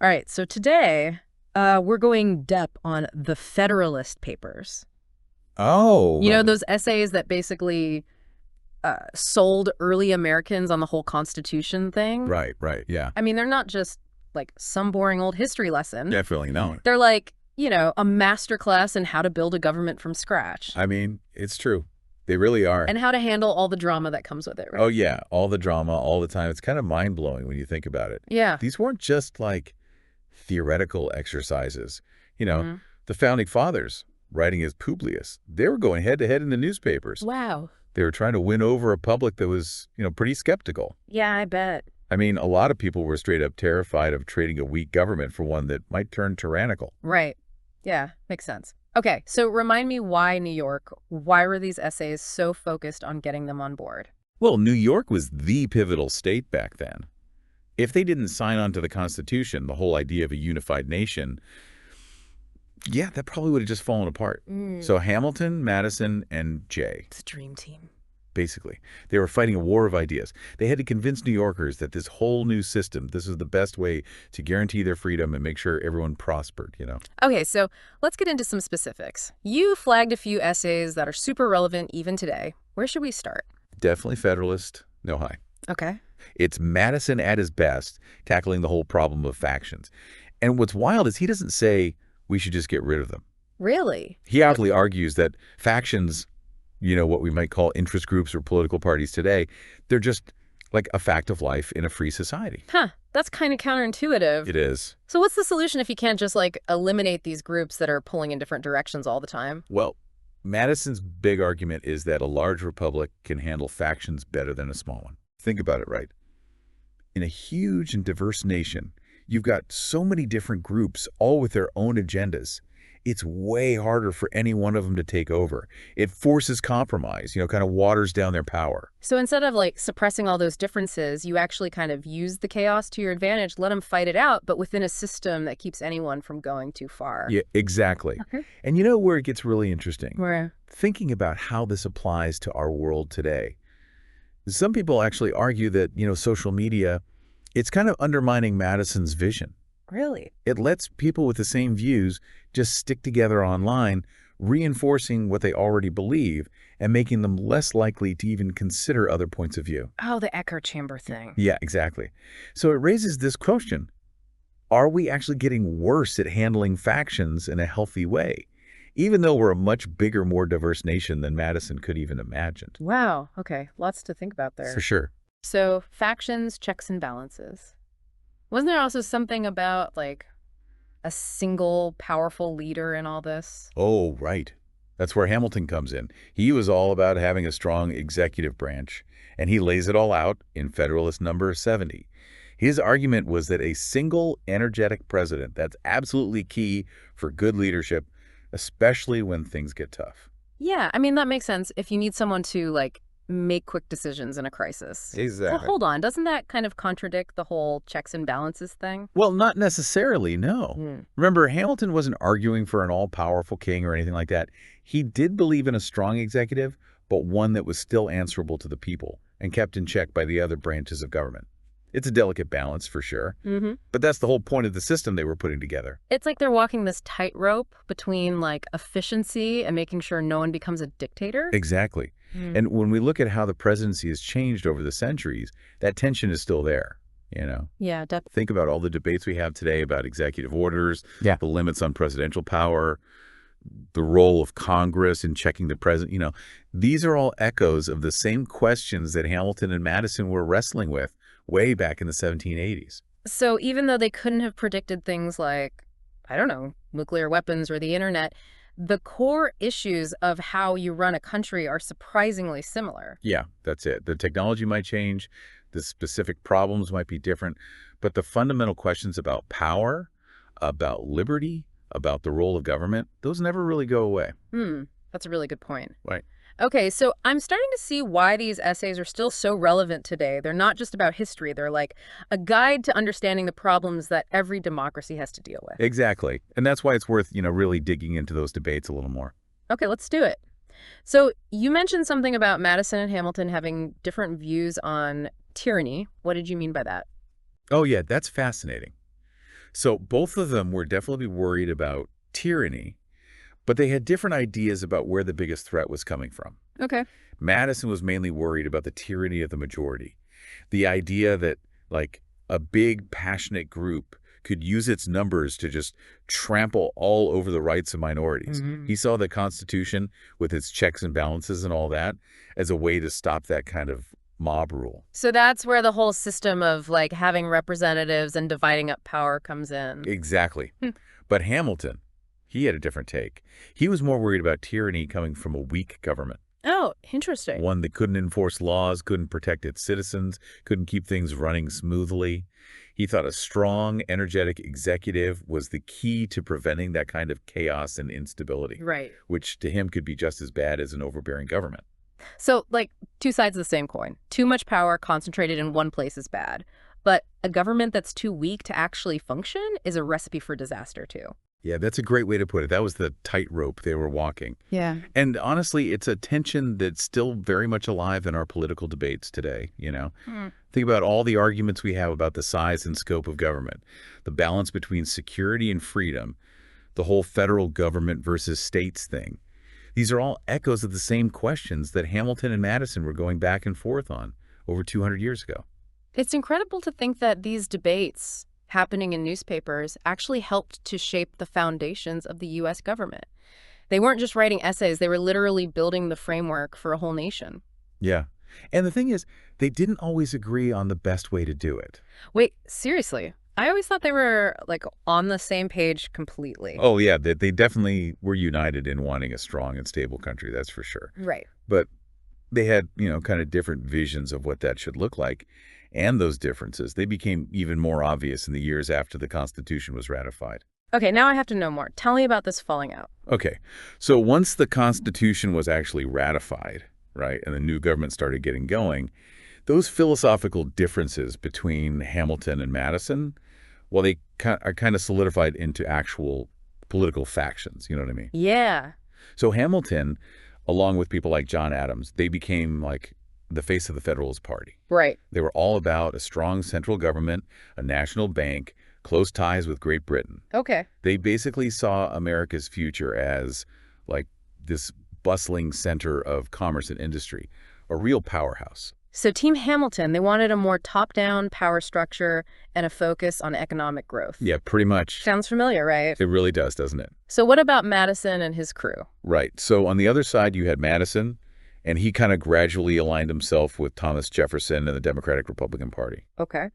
All right, so today we're going depth on the Federalist Papers. Oh, You know, those essays that basically sold early Americans on the whole Constitution thing? right, yeah. I mean, they're not just like some boring old history lesson. Definitely no. They're like, a masterclass in how to build a government from scratch. I mean, it's true. They really are. And how to handle all the drama that comes with it, right? Oh, yeah, all the drama, all the time. It's kind of mind-blowing when you think about it. Yeah. These weren't just like theoretical exercises. Mm-hmm. The founding fathers, writing as Publius, they were going head-to-head in the newspapers. Wow. They were trying to win over a public that was, pretty skeptical. Yeah, I bet. I mean, a lot of people were straight up terrified of trading a weak government for one that might turn tyrannical. Right. Yeah, makes sense. Okay, so remind me why New York? Why were these essays so focused on getting them on board? Well, New York was the pivotal state back then. If they didn't sign on to the Constitution, the whole idea of a unified nation, yeah, that probably would have just fallen apart. So Hamilton, Madison, and Jay. It's a dream team. Basically, they were fighting a war of ideas. They had to convince New Yorkers that this whole new system, this was the best way to guarantee their freedom and make sure everyone prospered, Okay, so let's get into some specifics. You flagged a few essays that are super relevant even today. Where should we start? Definitely Federalist, no high. Okay. It's Madison at his best, tackling the whole problem of factions. And what's wild is he doesn't say we should just get rid of them. Really? He outly argues that factions, what we might call interest groups or political parties today, they're just like a fact of life in a free society. Huh, that's kind of counterintuitive. It is. So what's the solution if you can't just eliminate these groups that are pulling in different directions all the time? Well, Madison's big argument is that a large republic can handle factions better than a small one. Think about it, right? In a huge and diverse nation, you've got so many different groups, all with their own agendas. It's way harder for any one of them to take over. It forces compromise, kind of waters down their power. So instead of suppressing all those differences, you actually kind of use the chaos to your advantage, let them fight it out, but within a system that keeps anyone from going too far. Yeah, exactly. Okay. And you know where it gets really interesting? Where? Thinking about how this applies to our world today. Some people actually argue that, social media, it's kind of undermining Madison's vision. Really? It lets people with the same views just stick together online, reinforcing what they already believe and making them less likely to even consider other points of view. Oh, the echo chamber thing. Yeah, exactly. So it raises this question. Are we actually getting worse at handling factions in a healthy way, even though we're a much bigger, more diverse nation than Madison could even imagine? Wow. Okay. Lots to think about there. For sure. So factions, checks and balances. Wasn't there also something about a single powerful leader in all this? Oh, right. That's where Hamilton comes in. He was all about having a strong executive branch, and he lays it all out in Federalist number 70. His argument was that a single energetic president, that's absolutely key for good leadership, especially when things get tough. Yeah, I mean, that makes sense if you need someone to make quick decisions in a crisis. Exactly. Well, hold on. Doesn't that kind of contradict the whole checks and balances thing? Well, not necessarily, no. Remember, Hamilton wasn't arguing for an all-powerful king or anything like that. He did believe in a strong executive, but one that was still answerable to the people and kept in check by the other branches of government. It's a delicate balance, for sure. But that's the whole point of the system they were putting together. It's like they're walking this tightrope between efficiency and making sure no one becomes a dictator. Exactly. And when we look at how the presidency has changed over the centuries, that tension is still there, Yeah, definitely. Think about all the debates we have today about executive orders, Yeah. the limits on presidential power, the role of Congress in checking the president. These are all echoes of the same questions that Hamilton and Madison were wrestling with way back in the 1780s. So even though they couldn't have predicted things like, I don't know, nuclear weapons or the internet, the core issues of how you run a country are surprisingly similar. Yeah, that's it. The technology might change, the specific problems might be different, but the fundamental questions about power, about liberty, about the role of government, those never really go away. That's a really good point. Right. Okay, so I'm starting to see why these essays are still so relevant today. They're not just about history. They're like a guide to understanding the problems that every democracy has to deal with. Exactly. And that's why it's worth, really digging into those debates a little more. Okay, let's do it. So you mentioned something about Madison and Hamilton having different views on tyranny. What did you mean by that? Oh, yeah, that's fascinating. So both of them were definitely worried about tyranny, but they had different ideas about where the biggest threat was coming from. Okay. Madison was mainly worried about the tyranny of the majority. The idea that, like, a big, passionate group could use its numbers to just trample all over the rights of minorities. Hmm. He saw the Constitution, with its checks and balances and all that, as a way to stop that kind of mob rule. So that's where the whole system of like having representatives and dividing up power comes in. Exactly. Hmm. But Hamilton, he had a different take. He was more worried about tyranny coming from a weak government. Oh, interesting. One that couldn't enforce laws, couldn't protect its citizens, couldn't keep things running smoothly. He thought a strong, energetic executive was the key to preventing that kind of chaos and instability, Right. which to him could be just as bad as an overbearing government. So, like, two sides of the same coin. Too much power concentrated in one place is bad. But a government that's too weak to actually function is a recipe for disaster, too. Yeah, that's a great way to put it. That was the tightrope they were walking. Yeah. And honestly, it's a tension that's still very much alive in our political debates today, you know? Think about all the arguments we have about the size and scope of government, the balance between security and freedom, the whole federal government versus states thing. These are all echoes of the same questions that Hamilton and Madison were going back and forth on over 200 years ago. It's incredible to think that these debates happening in newspapers actually helped to shape the foundations of the U.S. government. They weren't just writing essays, they were literally building the framework for a whole nation. Yeah. And the thing is, they didn't always agree on the best way to do it. Wait, seriously? I always thought they were, like, on the same page completely. Oh, yeah, they definitely were united in wanting a strong and stable country, that's for sure. Right. But they had, kind of different visions of what that should look like. And those differences, they became even more obvious in the years after the Constitution was ratified. Okay, now I have to know more. Tell me about this falling out. Okay, so once the Constitution was actually ratified, right, and the new government started getting going, those philosophical differences between Hamilton and Madison, well, they are kind of solidified into actual political factions, you know what I mean? Yeah. So Hamilton, along with people like John Adams, they became like the face of the Federalist Party. Right. They were all about a strong central government, a national bank, close ties with Great Britain. Okay. They basically saw America's future as like this bustling center of commerce and industry, a real powerhouse. So Team Hamilton, they wanted a more top-down power structure and a focus on economic growth. Yeah, pretty much. Sounds familiar, right? It really does, doesn't it? So what about Madison and his crew? Right. So on the other side, you had Madison, and he kind of gradually aligned himself with Thomas Jefferson and the Democratic Republican Party. Okay.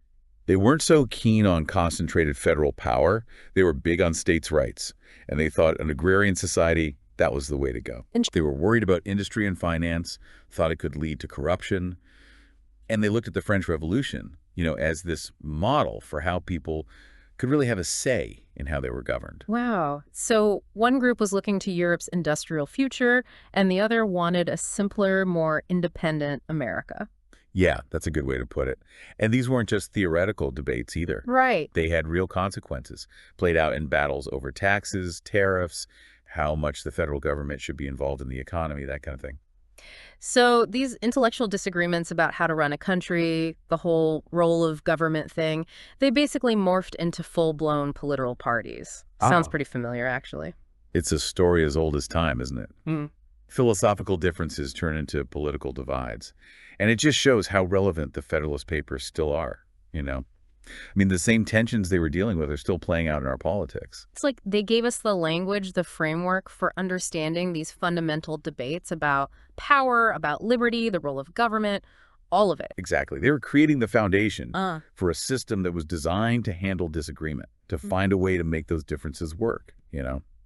They weren't so keen on concentrated federal power. They were big on states' rights, and they thought an agrarian society, that was the way to go. They were worried about industry and finance, thought it could lead to corruption, and they looked at the French Revolution, as this model for how people could really have a say in how they were governed. Wow. So one group was looking to Europe's industrial future, and the other wanted a simpler, more independent America. Yeah, that's a good way to put it. And these weren't just theoretical debates either. Right. They had real consequences, played out in battles over taxes, tariffs, how much the federal government should be involved in the economy, that kind of thing. So these intellectual disagreements about how to run a country, the whole role of government thing, they basically morphed into full-blown political parties. Sounds Ah. pretty familiar, actually. It's a story as old as time, isn't it? Mm. Philosophical differences turn into political divides. And it just shows how relevant the Federalist Papers still are. I mean, the same tensions they were dealing with are still playing out in our politics. It's like they gave us the language, the framework for understanding these fundamental debates about power, about liberty, the role of government, all of it. Exactly. They were creating the foundation Uh, for a system that was designed to handle disagreement, to find a way to make those differences work.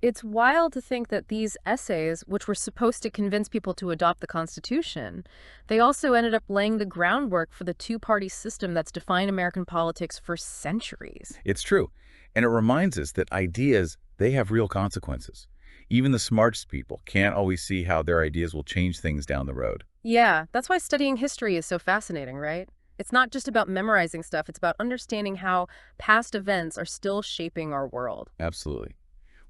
It's wild to think that these essays, which were supposed to convince people to adopt the Constitution, they also ended up laying the groundwork for the two-party system that's defined American politics for centuries. It's true. And it reminds us that ideas, they have real consequences. Even the smartest people can't always see how their ideas will change things down the road. Yeah, that's why studying history is so fascinating, right? It's not just about memorizing stuff, it's about understanding how past events are still shaping our world. Absolutely.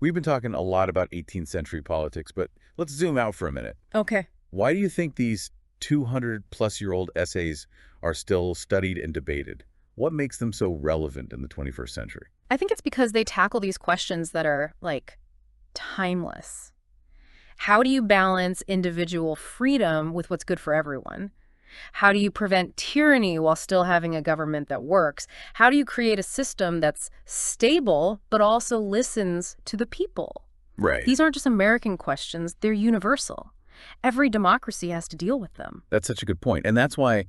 We've been talking a lot about 18th century politics, but let's zoom out for a minute. Okay. Why do you think these 200-plus-year-old essays are still studied and debated? What makes them so relevant in the 21st century? I think it's because they tackle these questions that are, like, timeless. How do you balance individual freedom with what's good for everyone? How do you prevent tyranny while still having a government that works? How do you create a system that's stable but also listens to the people? Right. These aren't just American questions, they're universal. Every democracy has to deal with them. That's such a good point. And that's why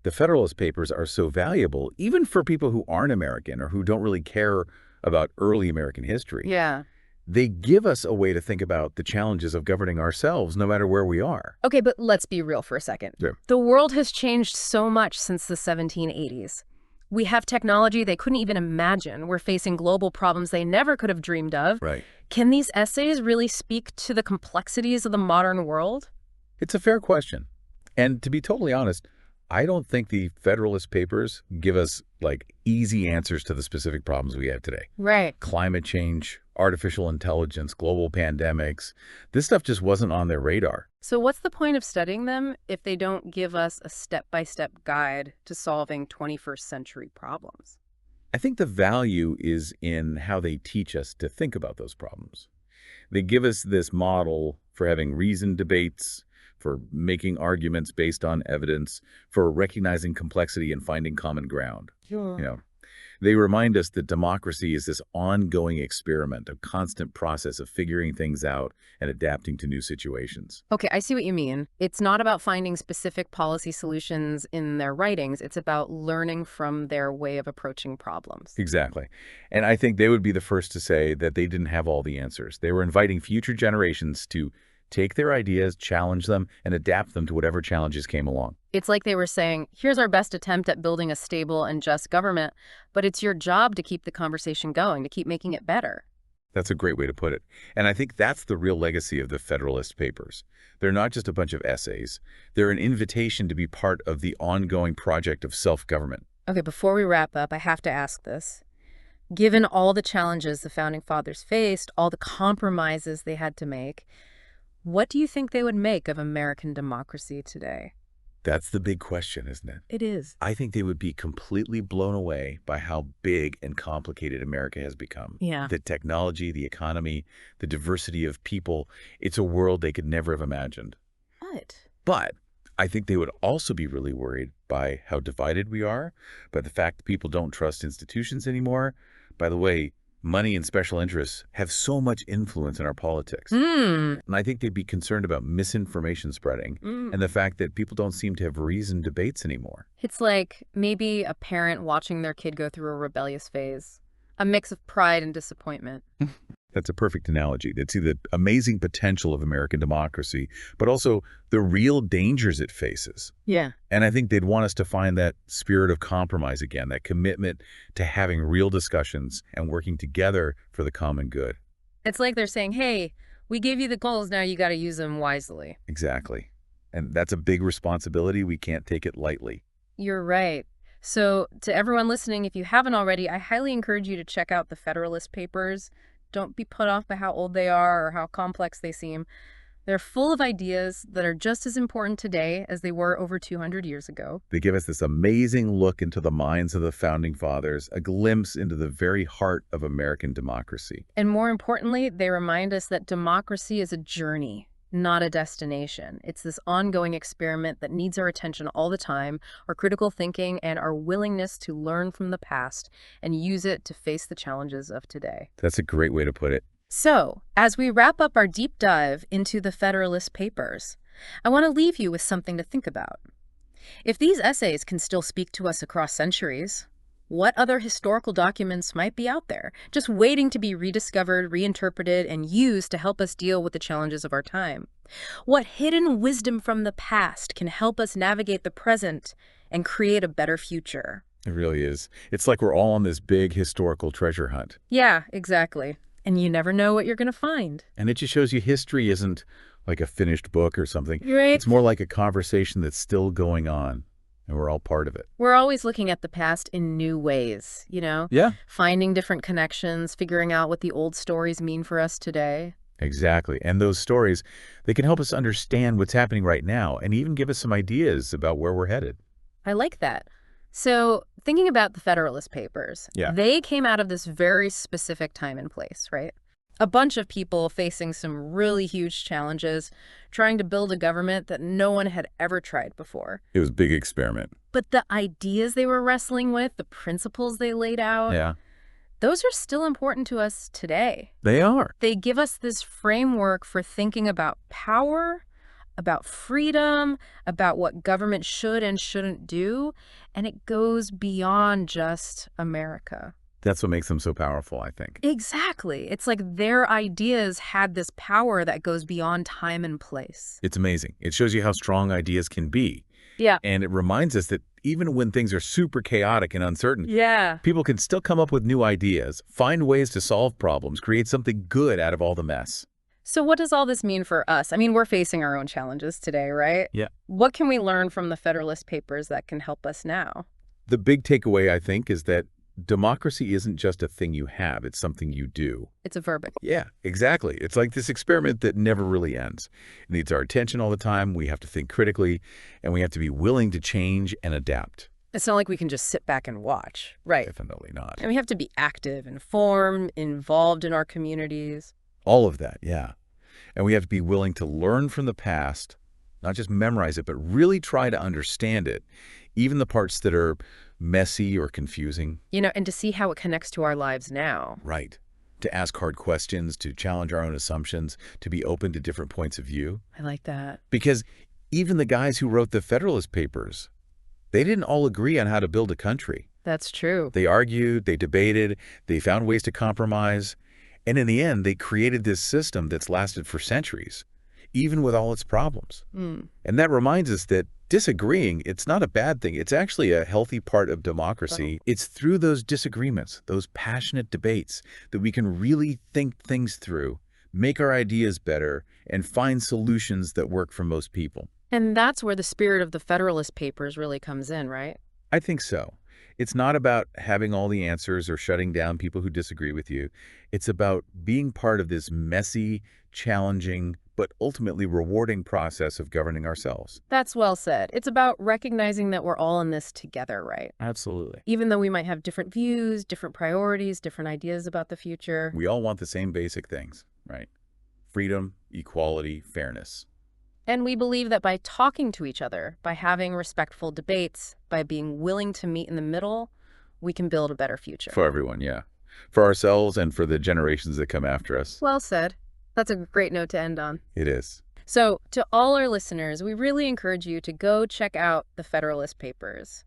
the Federalist Papers are so valuable, even for people who aren't American or who don't really care about early American history. Yeah. They give us a way to think about the challenges of governing ourselves no matter where we are. Okay, but let's be real for a second. Sure. The world has changed so much since the 1780s. We have technology they couldn't even imagine. We're facing global problems they never could have dreamed of. Right. Can these essays really speak to the complexities of the modern world? It's a fair question. And to be totally honest, I don't think the Federalist Papers give us, like, easy answers to the specific problems we have today. Right. Climate change, artificial intelligence, global pandemics. This stuff just wasn't on their radar. So what's the point of studying them if they don't give us a step-by-step guide to solving 21st century problems? I think the value is in how they teach us to think about those problems. They give us this model for having reasoned debates, for making arguments based on evidence, for recognizing complexity and finding common ground. Sure. They remind us that democracy is this ongoing experiment, a constant process of figuring things out and adapting to new situations. Okay, I see what you mean. It's not about finding specific policy solutions in their writings. It's about learning from their way of approaching problems. Exactly. And I think they would be the first to say that they didn't have all the answers. They were inviting future generations to take their ideas, challenge them, and adapt them to whatever challenges came along. It's like they were saying, here's our best attempt at building a stable and just government, but it's your job to keep the conversation going, to keep making it better. That's a great way to put it. And I think that's the real legacy of the Federalist Papers. They're not just a bunch of essays. They're an invitation to be part of the ongoing project of self-government. Okay, before we wrap up, I have to ask this. Given all the challenges the Founding Fathers faced, all the compromises they had to make, what do you think they would make of American democracy today? That's the big question, isn't it? It is. I think they would be completely blown away by how big and complicated America has become. Yeah. The technology, the economy, the diversity of people, it's a world they could never have imagined. But I think they would also be really worried by how divided we are, by the fact that people don't trust institutions anymore. By the way, money and special interests have so much influence in our politics. And I think they'd be concerned about misinformation spreading and the fact that people don't seem to have reasoned debates anymore. It's like maybe a parent watching their kid go through a rebellious phase, a mix of pride and disappointment. That's a perfect analogy. They'd see the amazing potential of American democracy, but also the real dangers it faces. Yeah. And I think they'd want us to find that spirit of compromise again, that commitment to having real discussions and working together for the common good. It's like they're saying, hey, we gave you the goals, now you got to use them wisely. Exactly. And that's a big responsibility. We can't take it lightly. You're right. So to everyone listening, if you haven't already, I highly encourage you to check out the Federalist Papers. Don't be put off by how old they are or how complex they seem. They're full of ideas that are just as important today as they were over 200 years ago. They give us this amazing look into the minds of the Founding Fathers, a glimpse into the very heart of American democracy. And more importantly, they remind us that democracy is a journey, not a destination. It's this ongoing experiment that needs our attention all the time, our critical thinking, and our willingness to learn from the past and use it to face the challenges of today. That's a great way to put it. So, as we wrap up our deep dive into the Federalist Papers, I want to leave you with something to think about. If these essays can still speak to us across centuries, what other historical documents might be out there, just waiting to be rediscovered, reinterpreted, and used to help us deal with the challenges of our time? What hidden wisdom from the past can help us navigate the present and create a better future? It really is. It's like we're all on this big historical treasure hunt. Yeah, exactly. And you never know what you're going to find. And it just shows you history isn't like a finished book or something. Right. It's more like a conversation that's still going on, and we're all part of it. We're always looking at the past in new ways, you know? Yeah. Finding different connections, figuring out what the old stories mean for us today. Exactly. And those stories, they can help us understand what's happening right now and even give us some ideas about where we're headed. I like that. So thinking about the Federalist Papers, Yeah. they came out of this very specific time and place, right? A bunch of people facing some really huge challenges, trying to build a government that no one had ever tried before. It was a big experiment. But the ideas they were wrestling with, the principles they laid out, Yeah. those are still important to us today. They are. They give us this framework for thinking about power, about freedom, about what government should and shouldn't do, and it goes beyond just America. That's what makes them so powerful, I think. Exactly. It's like their ideas had this power that goes beyond time and place. It's amazing. It shows you how strong ideas can be. Yeah. And it reminds us that even when things are super chaotic and uncertain, Yeah. people can still come up with new ideas, find ways to solve problems, create something good out of all the mess. So what does all this mean for us? I mean, we're facing our own challenges today, right? Yeah. What can we learn from the Federalist Papers that can help us now? The big takeaway, I think, is that democracy isn't just a thing you have, it's something you do. It's a verb. Yeah, exactly. It's like this experiment that never really ends. It needs our attention all the time. We have to think critically, and we have to be willing to change and adapt. It's not like we can just sit back and watch. Right. Definitely not. And we have to be active, informed, involved in our communities. All of that, yeah. And we have to be willing to learn from the past, not just memorize it, but really try to understand it, even the parts that are messy or confusing. You know, and to see how it connects to our lives now. Right. To ask hard questions, to challenge our own assumptions, to be open to different points of view. I like that. Because even the guys who wrote the Federalist Papers, they didn't all agree on how to build a country. That's true. They argued, they debated, they found ways to compromise, and in the end, they created this system that's lasted for centuries, even with all its problems. Mm. And that reminds us that disagreeing, it's not a bad thing. It's actually a healthy part of democracy. It's through those disagreements, those passionate debates, that we can really think things through, make our ideas better, and find solutions that work for most people. And that's where the spirit of the Federalist Papers really comes in, right? I think so. It's not about having all the answers or shutting down people who disagree with you. It's about being part of this messy, challenging, but ultimately rewarding process of governing ourselves. That's well said. It's about recognizing that we're all in this together, right? Absolutely. Even though we might have different views, different priorities, different ideas about the future. We all want the same basic things, right? Freedom, equality, fairness. And we believe that by talking to each other, by having respectful debates, by being willing to meet in the middle, we can build a better future. For everyone, yeah. For ourselves and for the generations that come after us. Well said. That's a great note to end on. It is. So, to all our listeners, we really encourage you to go check out the Federalist Papers.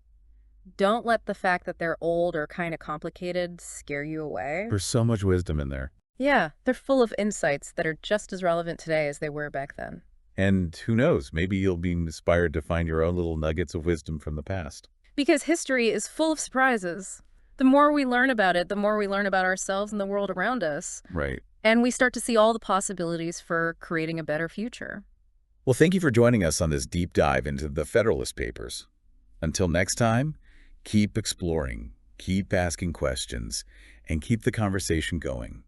Don't let the fact that they're old or kind of complicated scare you away. There's so much wisdom in there. Yeah, they're full of insights that are just as relevant today as they were back then. And who knows, maybe you'll be inspired to find your own little nuggets of wisdom from the past. Because history is full of surprises. The more we learn about it, the more we learn about ourselves and the world around us. Right. And we start to see all the possibilities for creating a better future. Well, thank you for joining us on this deep dive into the Federalist Papers. Until next time, keep exploring, keep asking questions, and keep the conversation going.